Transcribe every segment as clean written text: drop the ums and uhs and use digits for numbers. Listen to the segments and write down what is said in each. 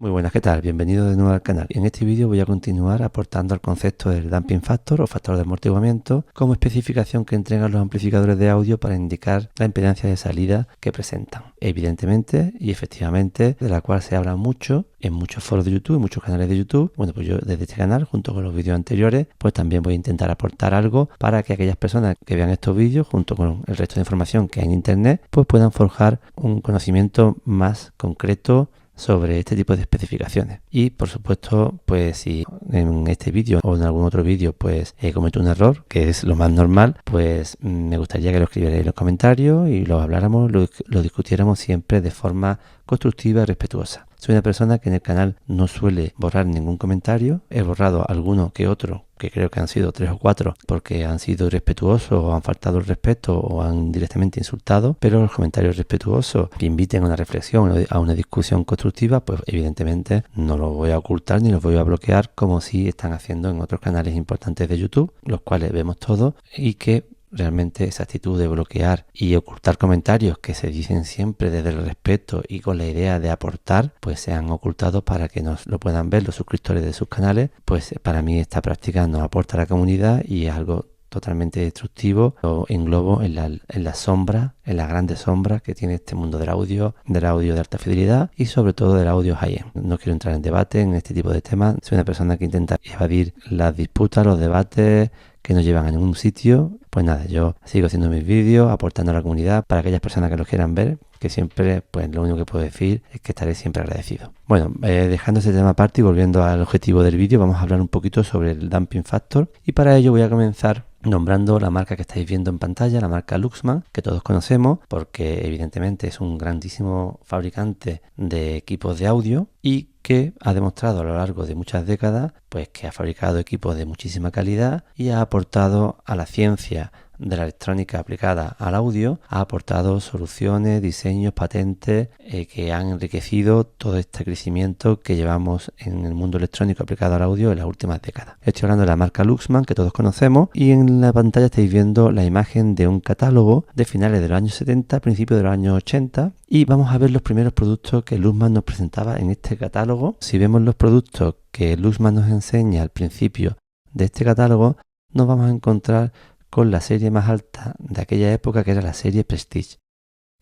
Muy buenas, ¿qué tal? Bienvenido de nuevo al canal. En este vídeo voy a continuar aportando al concepto del damping factor o factor de amortiguamiento como especificación que entregan los amplificadores de audio para indicar la impedancia de salida que presentan. Evidentemente y efectivamente, de la cual se habla mucho en muchos foros de YouTube, en muchos canales de YouTube. Bueno, pues yo desde este canal, junto con los vídeos anteriores, pues también voy a intentar aportar algo para que aquellas personas que vean estos vídeos, junto con el resto de información que hay en Internet, pues puedan forjar un conocimiento más concreto sobre este tipo de especificaciones. Y por supuesto, pues si en este vídeo o en algún otro vídeo pues cometo un error, que es lo más normal, pues me gustaría que lo escribierais en los comentarios y lo habláramos, lo discutiéramos siempre de forma constructiva y respetuosa. Soy una persona que en el canal no suele borrar ningún comentario. He borrado alguno que otro, que creo que han sido 3 o 4, porque han sido irrespetuosos o han faltado el respeto o han directamente insultado, pero los comentarios respetuosos que inviten a una reflexión, a una discusión constructiva, pues evidentemente no los voy a ocultar ni los voy a bloquear como sí están haciendo en otros canales importantes de YouTube, los cuales vemos todos y que realmente esa actitud de bloquear y ocultar comentarios que se dicen siempre desde el respeto y con la idea de aportar, pues se han ocultado para que nos lo puedan ver los suscriptores de sus canales. Pues para mí esta práctica no aporta a la comunidad y es algo totalmente destructivo. Lo englobo en la sombra, en las grandes sombras que tiene este mundo del audio de alta fidelidad y sobre todo del audio high-end. No quiero entrar en debate en este tipo de temas. Soy una persona que intenta evadir las disputas, los debates que no llevan a ningún sitio. Pues nada, yo sigo haciendo mis vídeos, aportando a la comunidad para aquellas personas que los quieran ver, que siempre, pues lo único que puedo decir es que estaré siempre agradecido. Bueno, dejando ese tema aparte y volviendo al objetivo del vídeo, vamos a hablar un poquito sobre el damping factor y para ello voy a comenzar nombrando la marca que estáis viendo en pantalla, la marca Luxman, que todos conocemos porque evidentemente es un grandísimo fabricante de equipos de audio y que ha demostrado a lo largo de muchas décadas pues que ha fabricado equipos de muchísima calidad y ha aportado a la ciencia de la electrónica aplicada al audio, ha aportado soluciones, diseños, patentes que han enriquecido todo este crecimiento que llevamos en el mundo electrónico aplicado al audio en las últimas décadas. Estoy hablando de la marca Luxman, que todos conocemos, y en la pantalla estáis viendo la imagen de un catálogo de finales de los años 70, principios de los años 80, y vamos a ver los primeros productos que Luxman nos presentaba en este catálogo. Si vemos los productos que Luxman nos enseña al principio de este catálogo, nos vamos a encontrar con la serie más alta de aquella época, que era la serie Prestige.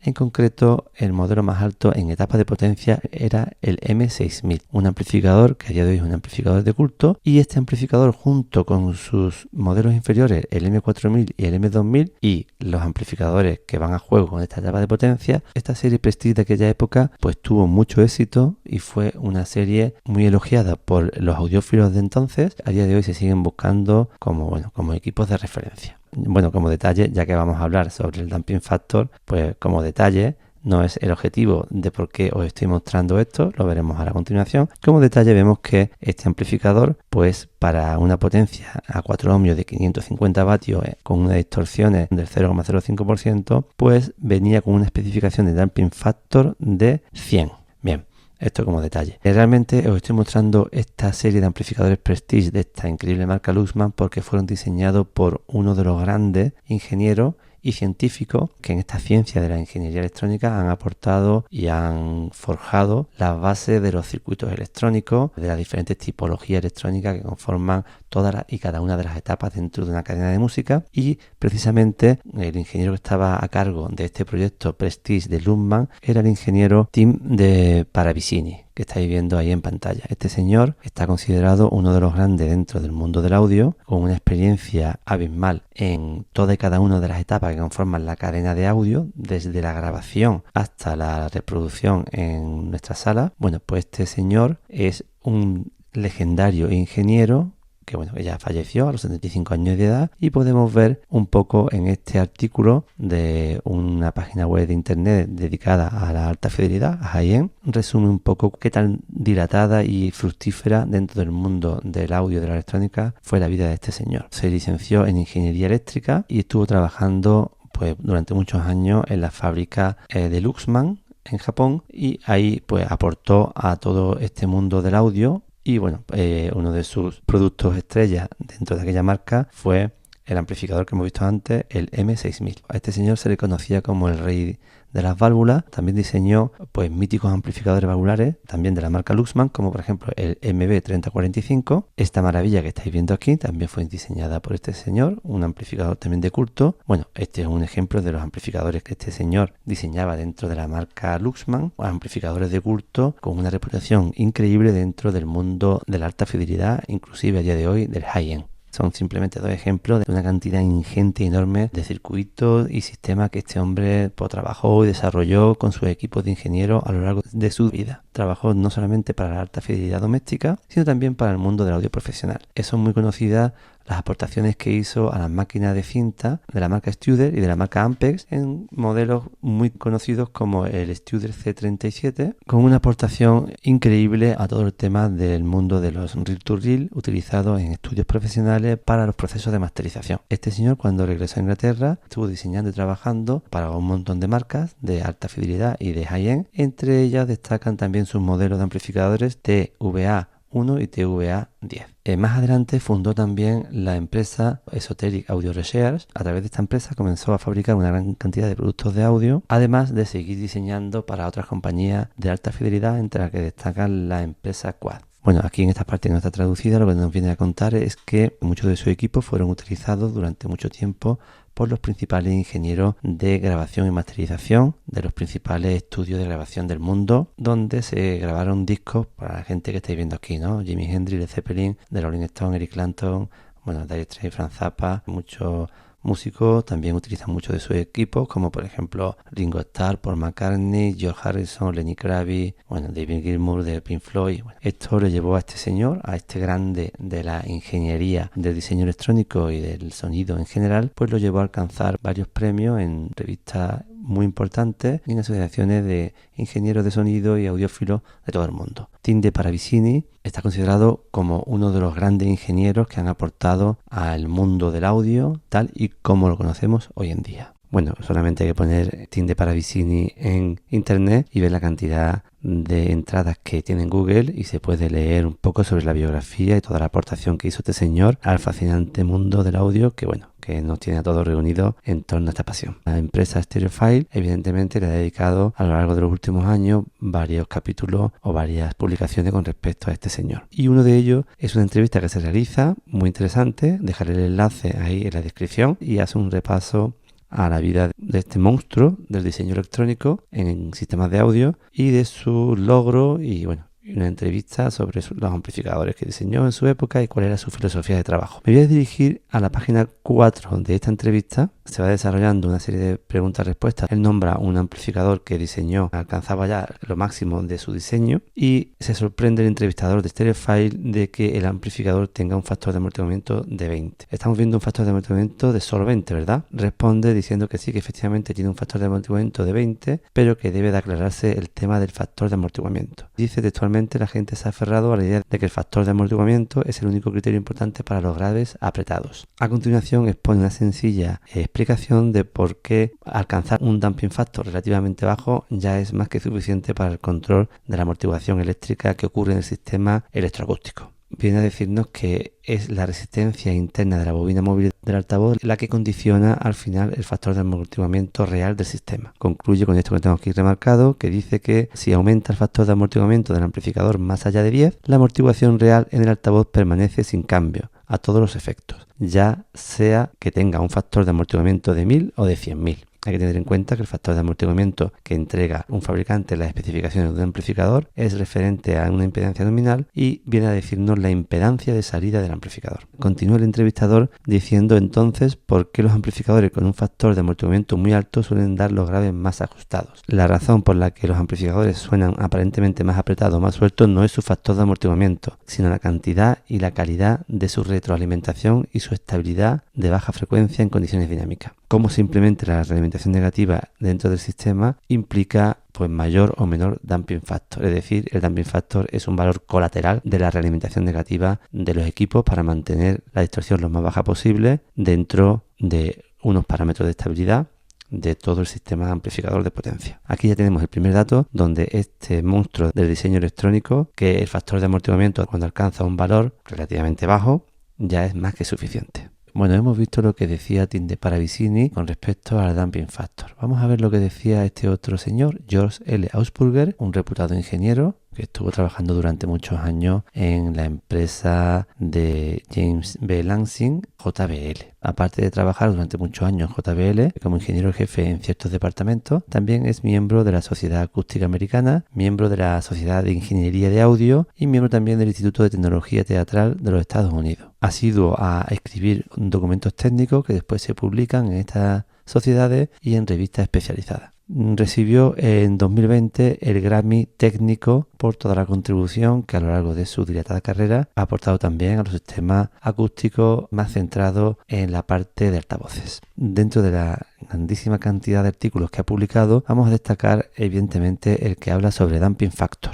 En concreto, el modelo más alto en etapa de potencia era el M6000, un amplificador que a día de hoy es un amplificador de culto, y este amplificador junto con sus modelos inferiores, el M4000 y el M2000, y los amplificadores que van a juego con esta etapa de potencia, esta serie Prestige de aquella época pues tuvo mucho éxito y fue una serie muy elogiada por los audiófilos de entonces. A día de hoy se siguen buscando como equipos de referencia. Bueno, como detalle, ya que vamos a hablar sobre el damping factor, pues como detalle, no es el objetivo de por qué os estoy mostrando esto, lo veremos a la continuación. Como detalle vemos que este amplificador, pues para una potencia a 4 ohmios de 550 vatios con unas distorsiones del 0,05%, pues venía con una especificación de damping factor de 100. Bien. Esto como detalle. Realmente os estoy mostrando esta serie de amplificadores Prestige de esta increíble marca Luxman porque fueron diseñados por uno de los grandes ingenieros y científicos que en esta ciencia de la ingeniería electrónica han aportado y han forjado las bases de los circuitos electrónicos, de las diferentes tipologías electrónicas que conforman todas y cada una de las etapas dentro de una cadena de música. Y precisamente el ingeniero que estaba a cargo de este proyecto Prestige de Luxman era el ingeniero Tim de Paravicini, que estáis viendo ahí en pantalla. Este señor está considerado uno de los grandes dentro del mundo del audio, con una experiencia abismal en toda y cada una de las etapas que conforman la cadena de audio, desde la grabación hasta la reproducción en nuestra sala. Bueno, pues este señor es un legendario ingeniero que ya falleció a los 75 años de edad, y podemos ver un poco en este artículo de una página web de internet dedicada a la alta fidelidad, a high-end, resume un poco qué tan dilatada y fructífera dentro del mundo del audio y de la electrónica fue la vida de este señor. Se licenció en ingeniería eléctrica y estuvo trabajando pues durante muchos años en la fábrica de Luxman en Japón, y ahí pues aportó a todo este mundo del audio. Y bueno, uno de sus productos estrella dentro de aquella marca fue el amplificador que hemos visto antes, el M6000. A este señor se le conocía como el rey de las válvulas. También diseñó pues míticos amplificadores valvulares, también de la marca Luxman, como por ejemplo el MB3045. Esta maravilla que estáis viendo aquí también fue diseñada por este señor, un amplificador también de culto. Bueno, este es un ejemplo de los amplificadores que este señor diseñaba dentro de la marca Luxman, amplificadores de culto con una reputación increíble dentro del mundo de la alta fidelidad, inclusive a día de hoy del high-end. Son simplemente dos ejemplos de una cantidad ingente y enorme de circuitos y sistemas que este hombre trabajó y desarrolló con sus equipos de ingenieros a lo largo de su vida. Trabajó no solamente para la alta fidelidad doméstica, sino también para el mundo del audio profesional. Son muy conocidas las aportaciones que hizo a las máquinas de cinta de la marca Studer y de la marca Ampex en modelos muy conocidos como el Studer C37, con una aportación increíble a todo el tema del mundo de los reel-to-reel utilizados en estudios profesionales para los procesos de masterización. Este señor, cuando regresó a Inglaterra, estuvo diseñando y trabajando para un montón de marcas de alta fidelidad y de high-end. Entre ellas destacan también sus modelos de amplificadores TVA1 y TVA10. Más adelante fundó también la empresa Esoteric Audio Research. A través de esta empresa comenzó a fabricar una gran cantidad de productos de audio, además de seguir diseñando para otras compañías de alta fidelidad, entre las que destacan la empresa Quad. Bueno, aquí en esta parte no está traducida, lo que nos viene a contar es que muchos de sus equipos fueron utilizados durante mucho tiempo por los principales ingenieros de grabación y masterización de los principales estudios de grabación del mundo, donde se grabaron discos para la gente que estáis viendo aquí, ¿no? Jimi Hendrix, Led Zeppelin, The Rolling Stones, Eric Clapton, bueno, Dire Straits, Frank Zappa, muchos músicos también utilizan mucho de sus equipos, como por ejemplo Ringo Starr, Paul McCartney, George Harrison, Lenny Kravitz, bueno, David Gilmour de Pink Floyd. Bueno, esto le llevó a este señor, a este grande de la ingeniería del diseño electrónico y del sonido en general, pues lo llevó a alcanzar varios premios en revistas muy importantes y en asociaciones de ingenieros de sonido y audiófilos de todo el mundo. Tim de Paravicini está considerado como uno de los grandes ingenieros que han aportado al mundo del audio tal y como lo conocemos hoy en día. Bueno, solamente hay que poner Tim de Paravicini en internet y ver la cantidad de entradas que tiene en Google y se puede leer un poco sobre la biografía y toda la aportación que hizo este señor al fascinante mundo del audio que nos tiene a todos reunidos en torno a esta pasión. La empresa Stereophile evidentemente le ha dedicado a lo largo de los últimos años varios capítulos o varias publicaciones con respecto a este señor. Y uno de ellos es una entrevista que se realiza, muy interesante, dejaré el enlace ahí en la descripción, y hace un repaso a la vida de este monstruo del diseño electrónico en sistemas de audio y de sus logros y una entrevista sobre los amplificadores que diseñó en su época y cuál era su filosofía de trabajo. Me voy a dirigir a la página 4 de esta entrevista. Se va desarrollando una serie de preguntas-respuestas. Él nombra un amplificador que diseñó, alcanzaba ya lo máximo de su diseño, y se sorprende el entrevistador de Stereophile de que el amplificador tenga un factor de amortiguamiento de 20. Estamos viendo un factor de amortiguamiento de solo 20, ¿verdad? Responde diciendo que sí, que efectivamente tiene un factor de amortiguamiento de 20, pero que debe de aclararse el tema del factor de amortiguamiento. Dice textualmente: la gente se ha aferrado a la idea de que el factor de amortiguamiento es el único criterio importante para los graves apretados. A continuación expone una sencilla explicación de por qué alcanzar un damping factor relativamente bajo ya es más que suficiente para el control de la amortiguación eléctrica que ocurre en el sistema electroacústico. Viene a decirnos que es la resistencia interna de la bobina móvil del altavoz la que condiciona al final el factor de amortiguamiento real del sistema. Concluye con esto que tengo aquí remarcado, que dice que si aumenta el factor de amortiguamiento del amplificador más allá de 10, la amortiguación real en el altavoz permanece sin cambio a todos los efectos, ya sea que tenga un factor de amortiguamiento de 1000 o de 100.000. Hay que tener en cuenta que el factor de amortiguamiento que entrega un fabricante en las especificaciones de un amplificador es referente a una impedancia nominal y viene a decirnos la impedancia de salida del amplificador. Continúa el entrevistador diciendo entonces por qué los amplificadores con un factor de amortiguamiento muy alto suelen dar los graves más ajustados. La razón por la que los amplificadores suenan aparentemente más apretados o más sueltos no es su factor de amortiguamiento, sino la cantidad y la calidad de su retroalimentación y su estabilidad de baja frecuencia en condiciones dinámicas. Como simplemente la realimentación negativa dentro del sistema implica mayor o menor damping factor, es decir, el damping factor es un valor colateral de la realimentación negativa de los equipos para mantener la distorsión lo más baja posible dentro de unos parámetros de estabilidad de todo el sistema amplificador de potencia. Aquí ya tenemos el primer dato donde este monstruo del diseño electrónico, que el factor de amortiguamiento cuando alcanza un valor relativamente bajo ya es más que suficiente. Bueno, hemos visto lo que decía Tim de Paravicini con respecto al damping factor. Vamos a ver lo que decía este otro señor, George L. Ausburger, un reputado ingeniero que estuvo trabajando durante muchos años en la empresa de James B. Lansing, JBL. Aparte de trabajar durante muchos años en JBL como ingeniero jefe en ciertos departamentos, también es miembro de la Sociedad Acústica Americana, miembro de la Sociedad de Ingeniería de Audio y miembro también del Instituto de Tecnología Teatral de los Estados Unidos. Asiduo a escribir documentos técnicos que después se publican en estas sociedades y en revistas especializadas. Recibió en 2020 el Grammy técnico por toda la contribución que a lo largo de su dilatada carrera ha aportado también a los sistemas acústicos más centrados en la parte de altavoces. Dentro de la grandísima cantidad de artículos que ha publicado, vamos a destacar evidentemente el que habla sobre damping factor.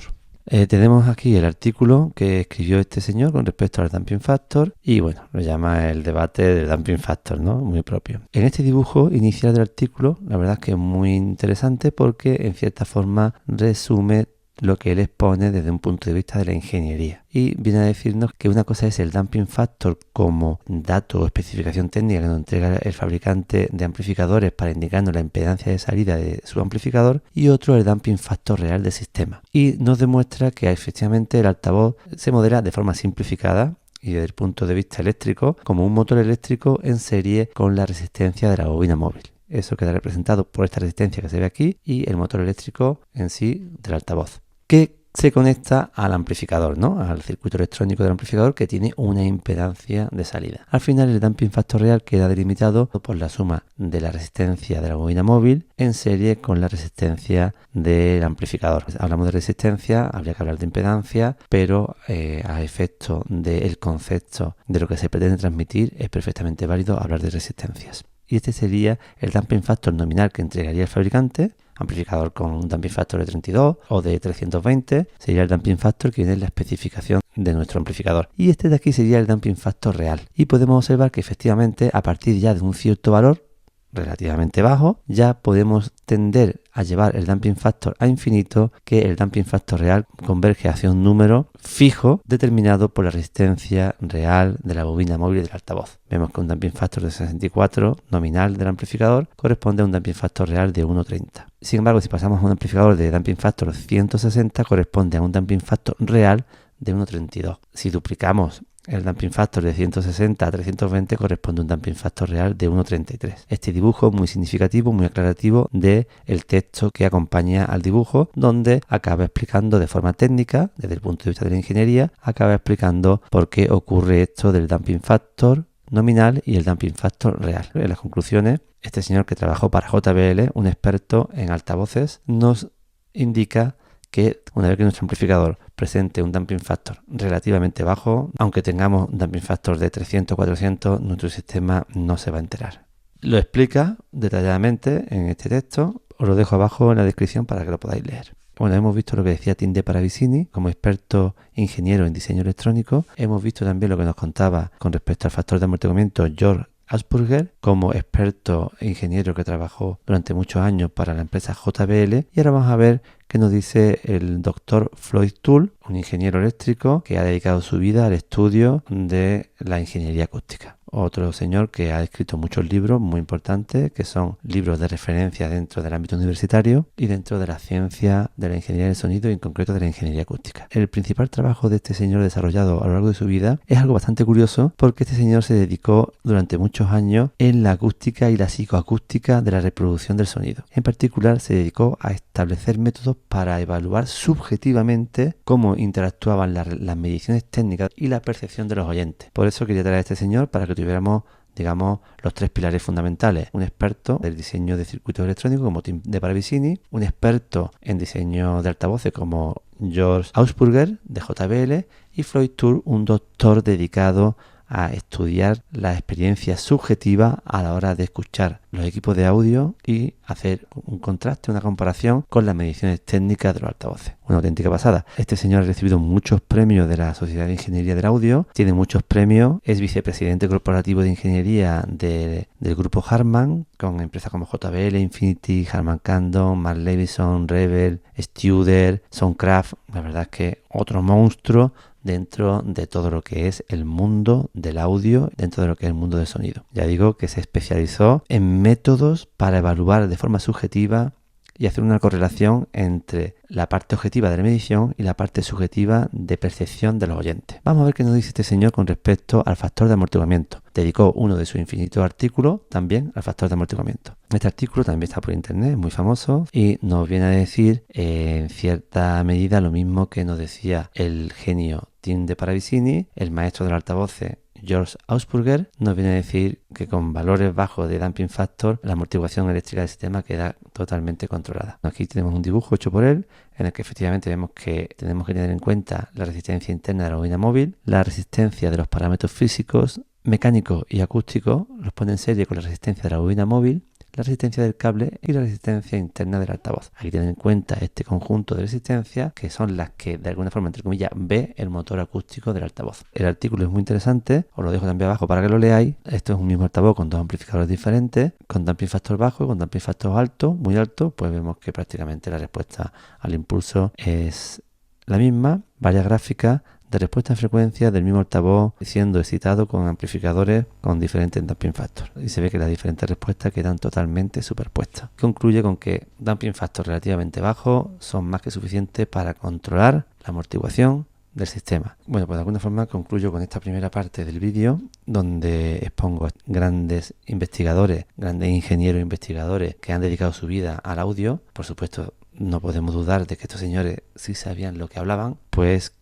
Tenemos aquí el artículo que escribió este señor con respecto al damping factor y bueno, lo llama el debate del damping factor, ¿no? Muy propio. En este dibujo inicial del artículo, la verdad es que es muy interesante porque en cierta forma resume lo que él expone desde un punto de vista de la ingeniería y viene a decirnos que una cosa es el damping factor como dato o especificación técnica que nos entrega el fabricante de amplificadores para indicarnos la impedancia de salida de su amplificador y otro el damping factor real del sistema y nos demuestra que efectivamente el altavoz se modela de forma simplificada y desde el punto de vista eléctrico como un motor eléctrico en serie con la resistencia de la bobina móvil. Eso queda representado por esta resistencia que se ve aquí y el motor eléctrico en sí del altavoz, que se conecta al amplificador, ¿no? Al circuito electrónico del amplificador que tiene una impedancia de salida. Al final el damping factor real queda delimitado por la suma de la resistencia de la bobina móvil en serie con la resistencia del amplificador. Hablamos de resistencia, habría que hablar de impedancia, pero a efecto del concepto de lo que se pretende transmitir es perfectamente válido hablar de resistencias. Y este sería el damping factor nominal que entregaría el fabricante, amplificador con un damping factor de 32 o de 320, sería el damping factor que viene en la especificación de nuestro amplificador. Y este de aquí sería el damping factor real. Y podemos observar que efectivamente a partir ya de un cierto valor relativamente bajo, ya podemos tender a llevar el damping factor a infinito, que el damping factor real converge hacia un número fijo determinado por la resistencia real de la bobina móvil del altavoz. Vemos que un damping factor de 64 nominal del amplificador corresponde a un damping factor real de 1,30. Sin embargo, si pasamos a un amplificador de damping factor 160, corresponde a un damping factor real de 1,32. Si duplicamos el damping factor de 160 a 320 corresponde a un damping factor real de 1,33. Este dibujo es muy significativo, muy aclarativo del texto que acompaña al dibujo, donde acaba explicando de forma técnica, desde el punto de vista de la ingeniería, acaba explicando por qué ocurre esto del damping factor nominal y el damping factor real. En las conclusiones, este señor que trabajó para JBL, un experto en altavoces, nos indica que una vez que nuestro amplificador presente un damping factor relativamente bajo, aunque tengamos un damping factor de 300 o 400, nuestro sistema no se va a enterar. Lo explica detalladamente en este texto, os lo dejo abajo en la descripción para que lo podáis leer. Bueno, hemos visto lo que decía Tim de Paravicini como experto ingeniero en diseño electrónico. Hemos visto también lo que nos contaba con respecto al factor de amortiguamiento George Ausburger como experto ingeniero que trabajó durante muchos años para la empresa JBL. Y ahora vamos a ver qué nos dice el doctor Floyd Toole, un ingeniero eléctrico que ha dedicado su vida al estudio de la ingeniería acústica. Otro señor que ha escrito muchos libros muy importantes, que son libros de referencia dentro del ámbito universitario y dentro de la ciencia de la ingeniería del sonido y en concreto de la ingeniería acústica. El principal trabajo de este señor desarrollado a lo largo de su vida es algo bastante curioso porque este señor se dedicó durante muchos años en la acústica y la psicoacústica de la reproducción del sonido. En particular se dedicó a establecer métodos para evaluar subjetivamente cómo interactuaban las mediciones técnicas y la percepción de los oyentes. Por eso quería traer a este señor para que tuviéramos, digamos, los tres pilares fundamentales. Un experto del diseño de circuitos electrónicos como Tim de Paravicini, un experto en diseño de altavoces como George Ausburger de JBL y Floyd Toole, un doctor dedicado a estudiar la experiencia subjetiva a la hora de escuchar los equipos de audio y hacer un contraste, una comparación con las mediciones técnicas de los altavoces. Una auténtica pasada. Este señor ha recibido muchos premios de la Sociedad de Ingeniería del Audio, tiene muchos premios, es vicepresidente corporativo de ingeniería del grupo Harman, con empresas como JBL, Infinity, Harman Kardon, Mark Levinson, Rebel, Studer, Soundcraft. La verdad es que otro monstruo dentro de todo lo que es el mundo del audio, dentro de lo que es el mundo del sonido. Ya digo que se especializó en métodos para evaluar de forma subjetiva y hacer una correlación entre la parte objetiva de la medición y la parte subjetiva de percepción de los oyentes. Vamos a ver qué nos dice este señor con respecto al factor de amortiguamiento. Dedicó uno de sus infinitos artículos también al factor de amortiguamiento. Este artículo también está por internet, es muy famoso y nos viene a decir en cierta medida lo mismo que nos decía el genio Tim de Paravicini, el maestro del altavoces George Ausburger. Nos viene a decir que con valores bajos de damping factor la amortiguación eléctrica del sistema queda totalmente controlada. Aquí tenemos un dibujo hecho por él en el que efectivamente vemos que tenemos que tener en cuenta la resistencia interna de la bobina móvil, la resistencia de los parámetros físicos, mecánicos y acústicos, los pone en serie con la resistencia de la bobina móvil, la resistencia del cable y la resistencia interna del altavoz. Hay que tener en cuenta este conjunto de resistencias que son las que de alguna forma, entre comillas, ve el motor acústico del altavoz. El artículo es muy interesante, os lo dejo también abajo para que lo leáis. Esto es un mismo altavoz con dos amplificadores diferentes, con damping factor bajo y con damping factor alto, muy alto, pues vemos que prácticamente la respuesta al impulso es la misma, varias gráficas de respuesta en frecuencia del mismo altavoz siendo excitado con amplificadores con diferentes damping factor. Y se ve que las diferentes respuestas quedan totalmente superpuestas. Concluye con que damping factor relativamente bajos son más que suficientes para controlar la amortiguación del sistema. Bueno, pues de alguna forma concluyo con esta primera parte del vídeo donde expongo a grandes investigadores, grandes ingenieros investigadores que han dedicado su vida al audio. Por supuesto, no podemos dudar de que estos señores sí sabían lo que hablaban, pues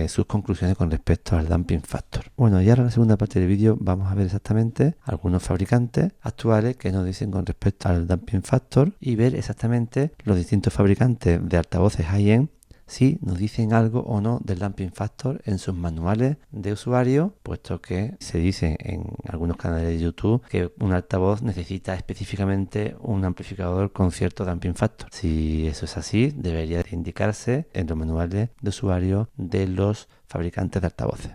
sus conclusiones con respecto al damping factor. Bueno, y ahora en la segunda parte del vídeo vamos a ver exactamente algunos fabricantes actuales que nos dicen con respecto al damping factor y ver exactamente los distintos fabricantes de altavoces high-end si nos dicen algo o no del damping factor en sus manuales de usuario, puesto que se dice en algunos canales de YouTube que un altavoz necesita específicamente un amplificador con cierto damping factor. Si eso es así, debería de indicarse en los manuales de usuario de los fabricantes de altavoces.